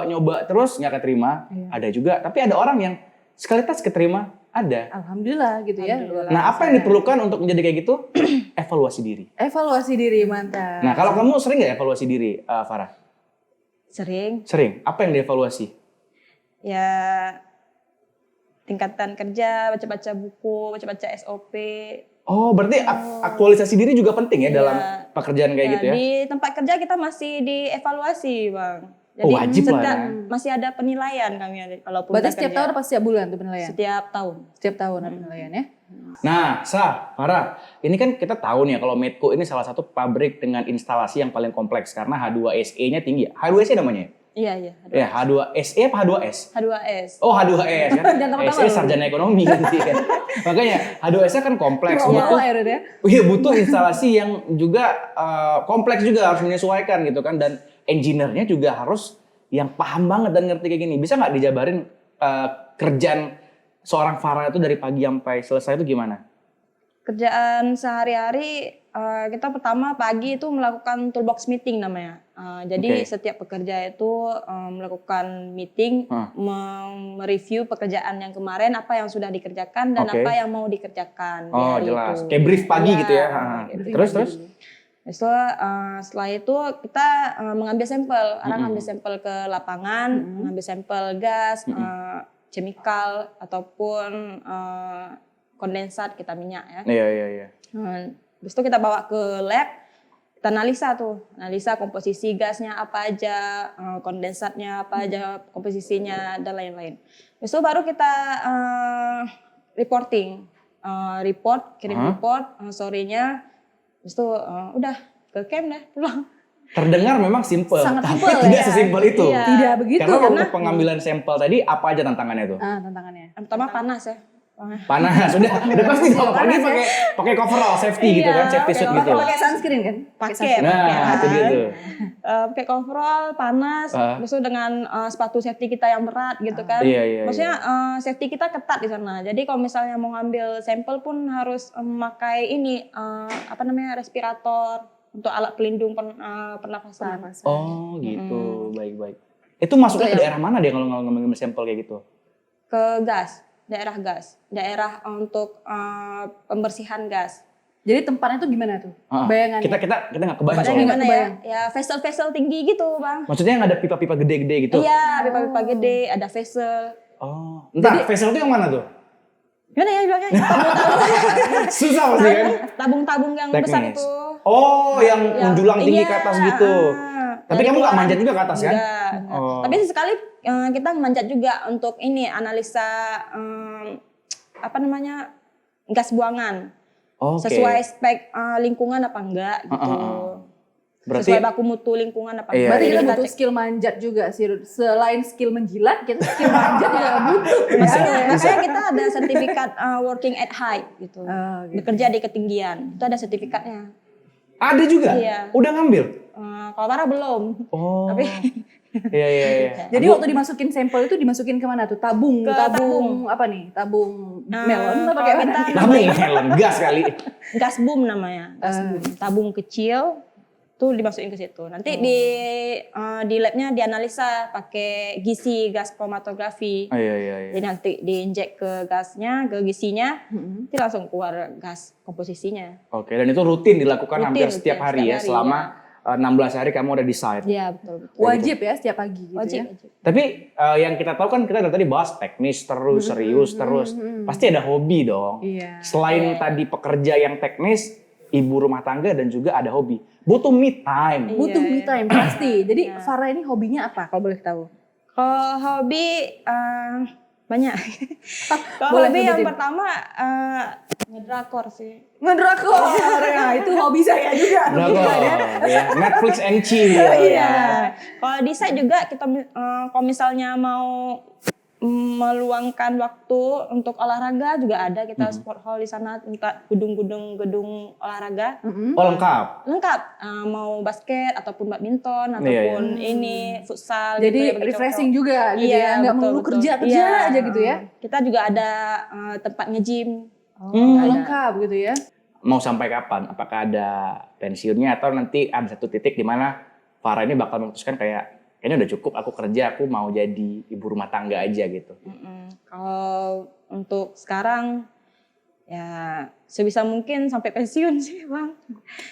nyoba terus nggak keterima, ada juga. Tapi ada orang yang sekali tes keterima, ada. Alhamdulillah gitu ya. Nah, apa yang diperlukan untuk menjadi kayak gitu? Evaluasi diri. Evaluasi diri, mantap. Nah, kalau kamu sering nggak evaluasi diri, Farah? Sering. Sering. Apa yang dievaluasi? Ya tingkatan kerja, baca-baca buku, baca-baca SOP. Oh, berarti aktualisasi diri juga penting ya dalam pekerjaan kayak gitu ya? Di tempat kerja kita masih dievaluasi, Bang. Jadi wajib lah ya. masih ada penilaian kami kalau Berarti setiap tahun apa setiap bulan tuh penilaian? Setiap tahun. Setiap tahun ada penilaian ya? Nah, Farah, ini kan kita tahu nih ya kalau Medco ini salah satu pabrik dengan instalasi yang paling kompleks karena H2SE-nya tinggi. H2SE namanya ya? Iya. Ya, H2SE apa H2S? H2S. Oh, H2S kan. SE sarjana ekonomi kan. Makanya H2S kan kompleks. Butuh instalasi yang juga kompleks juga, harus menyesuaikan gitu kan, dan engineer-nya juga harus yang paham banget dan ngerti kayak gini. Bisa nggak dijabarin kerjaan seorang Farah itu dari pagi sampai selesai itu gimana? Kerjaan sehari-hari kita pertama pagi itu melakukan toolbox meeting namanya. Jadi setiap pekerja itu melakukan meeting, mereview pekerjaan yang kemarin, apa yang sudah dikerjakan dan apa yang mau dikerjakan. Oh, jelas. Itu. Kayak brief pagi gitu ya. Terus? Setelah itu kita mengambil sampel, ngambil sampel ke lapangan, mengambil sampel gas, chemical ataupun kondensat kita minyak ya. Iya. Habis itu kita bawa ke lab, kita analisa komposisi gasnya apa aja, kondensatnya apa aja, komposisinya dan lain-lain. Habis itu baru kita reporting, kirim report sorenya. Habis itu udah ke camp deh, pulang. Terdengar memang simpel, Sangat tapi simpel tidak ya. sesimpel itu. Iya. Tidak begitu. Karena waktu pengambilan sampel tadi apa aja tantangannya tuh? Tantangannya. Yang pertama panas ya. Panas, udah pasti kalau pagi pakai coverall safety gitu kan, safety suit gitu. Pakai sunscreen kan? Pakai. Nah, itu dia tuh. Pakai coverall, panas, terus dengan sepatu safety kita yang berat gitu kan. Iya. Maksudnya safety kita ketat di sana. Jadi kalau misalnya mau ngambil sampel pun harus memakai ini respirator untuk alat pelindung pernafasan. Oh gitu, baik. Itu masuknya ke daerah mana dia kalau ngambil sampel kayak gitu? Ke daerah untuk pembersihan gas. Jadi tempatnya tuh gimana tuh? Bayangannya? Kita nggak kebayang Tempatnya soalnya. gimana ya? Ya vessel tinggi gitu, Bang. Maksudnya yang ada pipa-pipa gede-gede gitu? Iya, pipa-pipa gede, ada vessel. Oh, entar facial itu yang mana tuh? Gimana ya bilangnya? Susah pasti kan? Tabung-tabung yang besar Teknis. itu. Oh, yang menjulang tinggi Iya, ke atas gitu. Tapi dari kamu nggak keluaran. manjat juga ke atas kan? Enggak. Oh. Tapi sesekali kita manjat juga untuk ini analisa apa namanya gas buangan. Oke. Sesuai spek lingkungan apa enggak gitu. Berarti Sesuai baku mutu lingkungan apa Iya, enggak. Berarti iya. kita Kita butuh cek. skill manjat juga sih. Selain skill menjilat, kita skill manjat juga butuh. Makanya kita ada sertifikat working at height gitu. Oh, gitu. Bekerja di ketinggian. Itu ada sertifikatnya. ada juga? Iya. Udah ngambil? Kalau Farah belum. Oh. Tapi Iya. Jadi waktu dimasukin sampel itu dimasukin kemana tuh? Tabung, Ke tabung apa nih? Tabung melon apa kalau kayak kita mana? Tabung melon gas kali. gas boom namanya. Gas boom. Tabung kecil tuh dimasukin ke situ. Nanti di labnya dianalisa pakai gisi gas kromatografi. Oh, iya. Jadi nanti diinjek ke gasnya, ke gisinya, nanti langsung keluar gas komposisinya. Oke, dan itu rutin dilakukan hampir Rutin, setiap hari ya, setiap hari, selama 16 hari kamu ada di site. Iya betul. Wajib ya setiap pagi gitu Wajib. ya. Tapi yang kita tahu kan kita dari tadi bahas teknis terus, serius terus. Pasti ada hobi dong. Iya. Selain tadi pekerja yang teknis, ibu rumah tangga dan juga ada hobi. Butuh me time. Butuh Iya, me iya. time pasti. Jadi Farah ini hobinya apa kalau boleh tahu? Kalau hobi banyak. Kalau Boleh hobi yang sebutin. pertama ngedrakor sih. Ngedrakor. Nah, itu hobi saya juga. Drakor, ya. Netflix and chill. Iya. Kalau di site juga kita kalau misalnya mau meluangkan waktu untuk olahraga juga ada kita sport hall di sana, untuk gedung olahraga Oh, lengkap. lengkap. Mau basket ataupun badminton ataupun ini futsal. Jadi gitu ya, bagi refreshing cowok. juga gitu ya. Nggak melulu kerja Iya. aja gitu ya. Kita juga ada tempat nge-gym. Lengkap gitu ya. Mau sampai kapan? Apakah ada pensiunnya atau nanti ada satu titik di mana Farah ini bakal memutuskan kayak kayaknya udah cukup, aku kerja, aku mau jadi ibu rumah tangga aja gitu. Kalau untuk sekarang ya sebisa mungkin sampai pensiun sih Bang.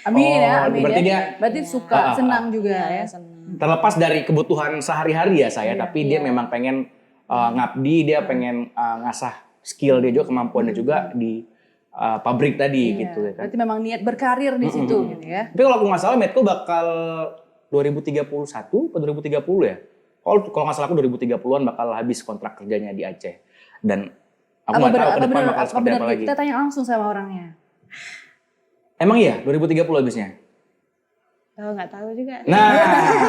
Amin ya, Oh, amin berarti ya. dia- Berarti suka, senang juga ya. Senang. Terlepas dari kebutuhan sehari-hari ya saya, tapi dia memang pengen ngabdi, dia pengen ngasah skill dia juga, kemampuannya juga di pabrik tadi gitu ya kan. Berarti memang niat berkarir di situ gitu ya. Tapi kalau aku nggak salah Medco bakal 2031 atau 2030 ya. Kalau nggak salah aku 2030-an bakal habis kontrak kerjanya di Aceh. Dan aku nggak tahu ke depan bakal seperti apa lagi. Kita tanya langsung sama orangnya. Emang iya 2030 habisnya? Oh, nggak tahu juga. Nah,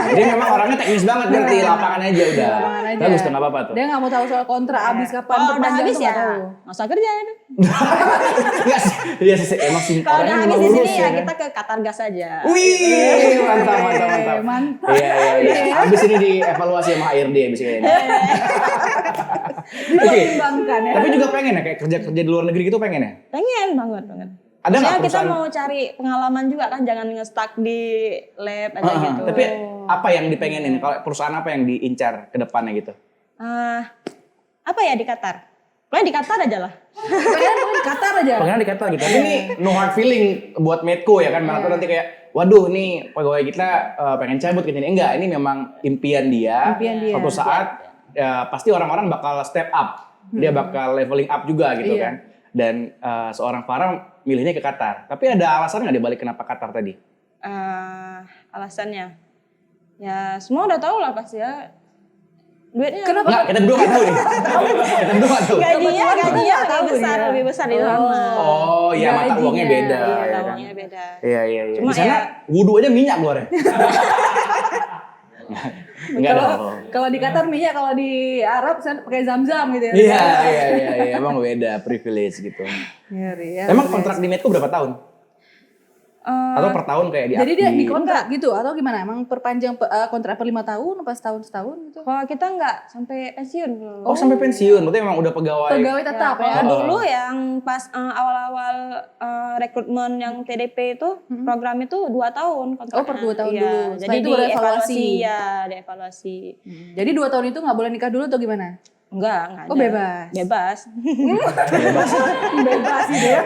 dia memang orangnya teknis banget ngerti, lapangan aja udah. Lapangan aja. Bagus tuh, nggak apa-apa tuh. Dia nggak mau tahu soal kontrak habis kapan, Kalau udah perpanjang habis tuh ya nggak tahu. nggak usah kerja itu. Enggak sih, iya sih, emang sih Kalau udah orangnya habis memang di lurus sini ya kan. kita ke Qatar Gas aja. Wih, mantap. Mantap. Iya. Habis ini dievaluasi sama HRD abis ini. Oke. Pertimbangkan ya. Tapi juga pengen ya kayak kerja-kerja di luar negeri gitu pengen ya? Pengen banget. Ada nggak Maksudnya kita perusahaan? mau cari pengalaman juga kan, jangan nge-stuck di lab aja gitu. Tapi apa yang dipengenin? Kalau perusahaan apa yang diincar ke depannya gitu? Apa ya di Qatar? Pokoknya di Qatar aja lah. Pengen di Qatar aja. Pengen dikata gitu. Tapi ini no hard feeling buat Medco ya kan. Mana tuh nanti kayak, waduh nih pegawai kita pengen cabut ke sini. Enggak, ini memang impian dia. Impian dia. Suatu saat pasti orang-orang bakal step up. Dia bakal leveling up juga gitu Iya. kan. Dan seorang Farah milihnya ke Qatar. Tapi ada alasan nggak dibalik kenapa Qatar tadi? Alasannya ya semua udah tahu lah pasti ya, duitnya. Kenapa? Enggak, kita berdua nggak tahu nih. Kita berdua nggak tahu. Gajinya Kebetulan tahu lebih besar di sana. Oh iya, mata Gajinya. uangnya beda. Iya, ya kan? uangnya beda. Iya. Cuma Di sana ya- wudhu aja minyak keluarnya. Enggak Kalau dong. kalau di Qatar minyak, kalau di Arab saya pakai zam-zam gitu ya. Iya, emang beda privilege gitu. Ngeri ya. Emang kontrak di Medco berapa tahun? Atau per tahun kayak di Jadi dia dikontrak gitu atau gimana? Emang perpanjang kontrak per 5 tahun apa setahun gitu? Kalau kita nggak sampai pensiun. Oh, sampai pensiun, berarti emang udah pegawai. Pegawai tetap ya. Kalau dulu yang pas awal-awal rekrutmen yang TDP itu program itu 2 tahun kontraknya. Oh, per 2 tahun Iya, dulu. Jadi Setelah itu baru evaluasi. Ya, dievaluasi. Jadi 2 tahun itu nggak boleh nikah dulu atau gimana? Enggak Oh, ada. bebas. Bebas. Bebas sih dia.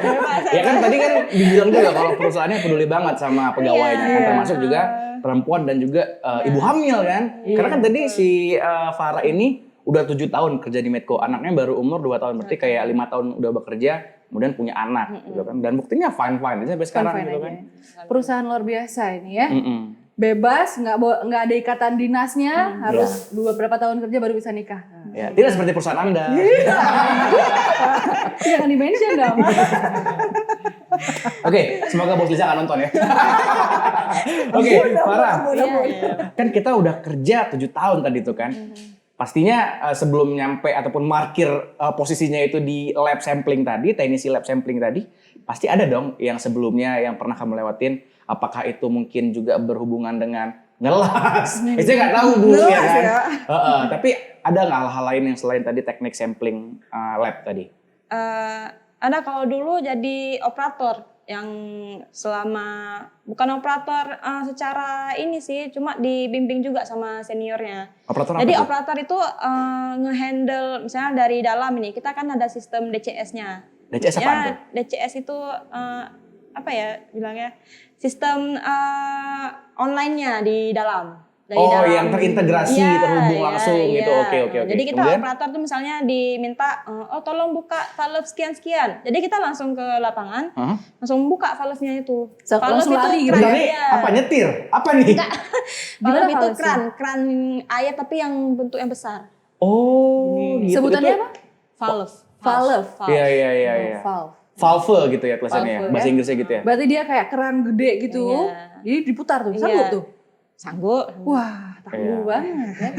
Ya kan tadi kan dibilang juga kalau perusahaannya peduli banget sama pegawainya, kan, termasuk juga perempuan dan juga ibu hamil kan. Karena kan tadi si Farah ini udah 7 tahun kerja di Medco, anaknya baru umur 2 tahun, berarti kayak 5 tahun udah bekerja, kemudian punya anak gitu kan. Dan buktinya fine aja sampai sekarang Fine-fine gitu aja. kan. Perusahaan luar biasa ini ya. Mm-mm. Bebas, nggak ada ikatan dinasnya, harus beberapa tahun kerja baru bisa nikah. Ya, tidak seperti perusahaan Anda. Jangan di-mention dong. Oke, semoga Bos Lisa nggak nonton ya. Oke, Farah. Kan kita udah kerja 7 tahun tadi tuh kan. Pastinya sebelum nyampe ataupun markir posisinya itu di lab sampling tadi, teknisi lab sampling tadi, pasti ada dong yang sebelumnya yang pernah kamu lewatin. Apakah itu mungkin juga berhubungan dengan ngelas? Saya nggak tahu Bu, ya kan. Tapi ada nggak hal-hal lain yang selain tadi teknik sampling lab tadi? Ada kalau dulu jadi operator yang selama bukan operator secara ini sih, cuma dibimbing juga sama seniornya. Operator Jadi apa tuh? operator itu ngehandle misalnya dari dalam ini kita kan ada sistem DCS-nya. DCS apaan tuh? DCS itu apa ya bilangnya sistem online-nya di dalam. Dari dalam. Yang terintegrasi, terhubung langsung gitu. Oke. Jadi kita Kemudian? operator tuh misalnya diminta, tolong buka valve sekian-sekian. Jadi kita langsung ke lapangan, langsung buka valve-nya itu. Langsung lari gitu kran, Ini ya. apa nyetir? Apa nih? Valve itu valve-nya? kran air tapi yang bentuk yang besar. Oh, gitu. Sebutannya Itu- apa? Valve. Valve. Iya. Valve. Valve gitu ya tulisannya ya. Valve, Bahasa ya. Inggrisnya gitu ya. Berarti dia kayak keran gede gitu. Iya. Jadi diputar tuh, sanggup Iya. tuh. Sanggup. Wah, tangguh Iya. banget ya.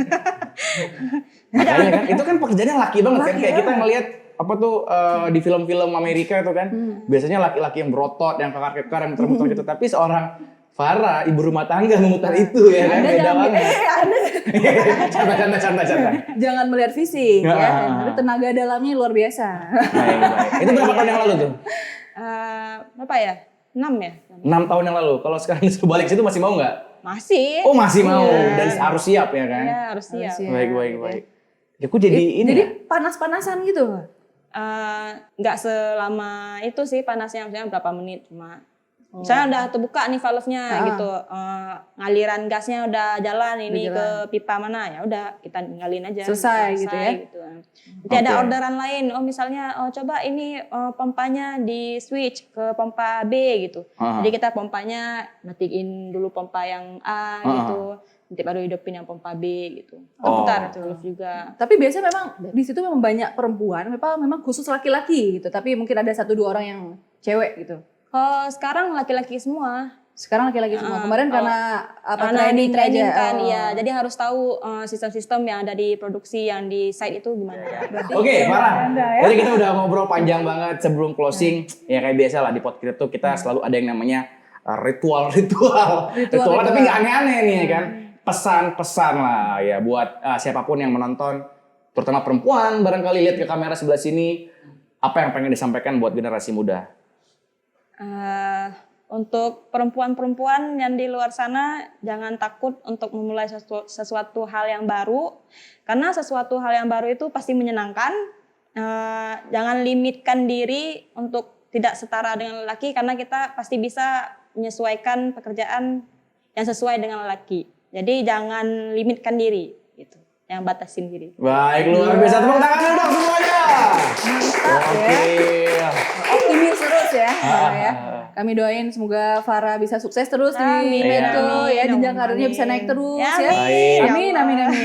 Makanya kan itu kan pekerjaannya laki banget kan. Laki Kayak kita banget. ngelihat apa tuh di film-film Amerika itu kan. Biasanya laki-laki yang berotot, yang kekar-kekar, yang muter-muter gitu. Tapi seorang Farah, ibu rumah tangga memutar itu ya kan. Anda Beda jangan, banget. Anda Canda. jangan melihat fisik Ya. ya. Tapi tenaga dalamnya luar biasa. Baik. Itu berapa tahun yang lalu tuh? Apa ya? 6 ya? 6 tahun yang lalu. Kalau sekarang disuruh balik situ masih mau nggak? Masih. Oh masih mau. Iya. Dan harus siap ya kan? Iya, harus siap. Harus siap. Baik. Ya aku jadi ini Jadi ya? panas-panasan gitu. Nggak selama itu sih panasnya, misalnya berapa menit cuma. Misalnya udah terbuka nih valve-nya gitu, ngaliran gasnya udah jalan ini jalan. ke pipa mana, ya udah kita ngalin aja. Selesai gitu ya? Nanti ada orderan lain, misalnya coba ini pompanya di switch ke pompa B gitu. Jadi kita pompanya matiin dulu pompa yang A gitu, nanti baru hidupin yang pompa B gitu. Putar valve juga. Tapi biasanya memang di situ memang banyak perempuan, memang khusus laki-laki gitu. Tapi mungkin ada 1-2 orang yang cewek gitu. Sekarang laki-laki semua. Sekarang laki-laki semua. Kemarin karena Karena training training aja. kan, iya. Jadi harus tahu sistem-sistem yang ada di produksi, yang di site itu gimana. Oke, Farah. Jadi kita udah ngobrol panjang banget sebelum closing. Ya kayak biasa lah di podcast itu kita selalu ada yang namanya ritual tapi nggak aneh-aneh nih kan. Pesan-pesan lah ya buat siapapun yang menonton, terutama perempuan barangkali lihat ke kamera sebelah sini, apa yang pengen disampaikan buat generasi muda? Untuk perempuan-perempuan yang di luar sana, jangan takut untuk memulai sesuatu hal yang baru, karena sesuatu hal yang baru itu pasti menyenangkan. Jangan limitkan diri untuk tidak setara dengan lelaki, karena kita pasti bisa menyesuaikan pekerjaan yang sesuai dengan lelaki. Jadi jangan limitkan diri, gitu. Yang batasin diri. Baik, luar biasa. Tepuk tangan dulu dong semuanya. Mantap Oke. ya. Optimis terus ya. Ya. Kami doain semoga Farah bisa sukses terus di Medco ya, jenjang karirnya bisa naik terus ya. Baik. Amin.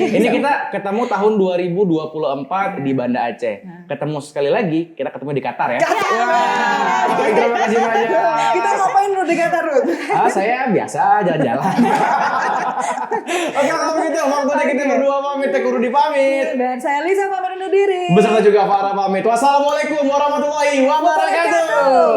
Ini kita ketemu tahun 2024 di Banda Aceh. Ketemu sekali lagi, kita ketemu di Qatar ya. Wah, terima kasih banyak. Kita ngapain lu di Qatar, Ruth? Saya biasa jalan-jalan. Oke, kalau begitu waktunya kita berdua pamit, Teh Kurudi pamit. Dan saya Lisa pamit undur diri. Beserta juga Farah pamit. Wassalamualaikum warahmatullahi wabarakatuh.